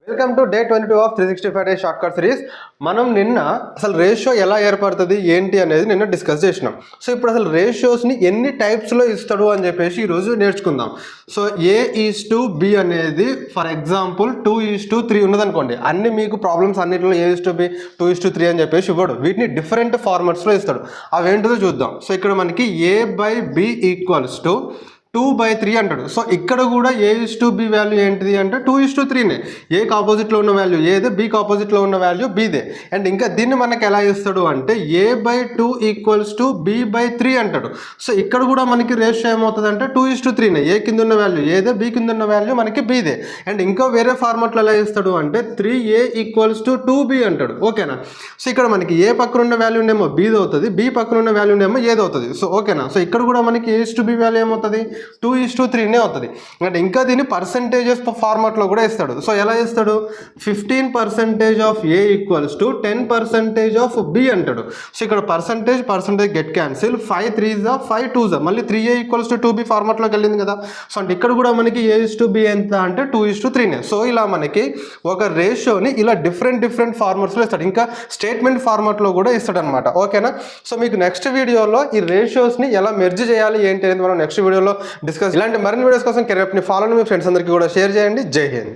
Welcome to day 22 of 365 days short cut series. మనం నిన్న అసలు రేషియో ఎలా ఏర్పడుతుంది ఏంటి అనేది నిన్న డిస్కస్ చేసినాం. సో ఇప్పుడు అసలు రేషియోస్ని ఎన్ని టైప్స్లో ఇస్తాడు అని చెప్పేసి ఈరోజు నేర్చుకుందాం. సో A:B అనేది ఫర్ ఎగ్జాంపుల్ 2:3 ఉన్నదనుకోండి, అన్ని మీకు ప్రాబ్లమ్స్ అన్నింటిలో A:B 2:3 అని చెప్పేసి ఇవ్వడు, వీటిని డిఫరెంట్ ఫార్మాట్స్లో ఇస్తాడు. అవేంటిదో చూద్దాం. సో ఇక్కడ మనకి A/B = 2/3 అంటాడు. సో ఇక్కడ కూడా A:B వాల్యూ ఏంటిది అంటే 2:3నే. ఏకి ఆపోజిట్లో ఉన్న వాల్యూ ఏదే, బీకి ఆపోజిట్లో ఉన్న వాల్యూ బీదే. అండ్ ఇంకా దీన్ని మనకి ఎలా ఇస్తాడు అంటే A/2 = B/3 అంటాడు. సో ఇక్కడ కూడా మనకి రేషియో ఏమవుతుంది అంటే 2:3నే. ఏ కింద ఉన్న వాల్యూ ఏదే, బీ కింద ఉన్న వాల్యూ మనకి బీదే. అండ్ ఇంకా వేరే ఫార్మాట్లో ఎలా ఇస్తాడు అంటే 3A = 2B అంటాడు. ఓకేనా? సో ఇక్కడ మనకి ఏ పక్కన ఉన్న వాల్యూ ఏమో బీది అవుతుంది, బీ పక్కన ఉన్న వాల్యూ ఏమో ఏది అవుతుంది. సో ఓకేనా? సో ఇక్కడ కూడా మనకి A:B వాల్యూ ఏమవుతుంది 2:3నే అవుతుంది. అంటే ఇంకా దీన్ని పర్సంటేజెస్ ఫార్మాట్లో కూడా ఇస్తాడు. సో ఎలా ఇస్తాడు? 15% ఆఫ్ A = 10% ఆఫ్ B అంటాడు. సో ఇక్కడ percentage get cancel, 5 3s 5 2s, మళ్ళీ 3A = 2B ఫార్మాట్లోకి వెళ్ళింది కదా. సో అంటే ఇక్కడ కూడా మనకి A:B ఎంత అంటే 2:3నే. సో ఇలా మనకి ఒక రేషియోని ఇలా డిఫరెంట్ ఫార్మాట్స్లో ఇస్తాడు. ఇంకా స్టేట్మెంట్ ఫార్మాట్లో కూడా ఇస్తాడు అనమాట. ఓకేనా? సో మీకు నెక్స్ట్ వీడియోలో ఈ రేషియోస్ని ఎలా మెర్జ్ చేయాలి ఏంటి అనేది మనం నెక్స్ట్ వీడియోలో డిస్కస్. ఇలాంటి మరిన్ని వీడియోస్ కోసం కెరియర్ని ఫాలో మీ ఫ్రెండ్స్ అందరికీ కూడా షేర్ చేయండి. జై హింద్.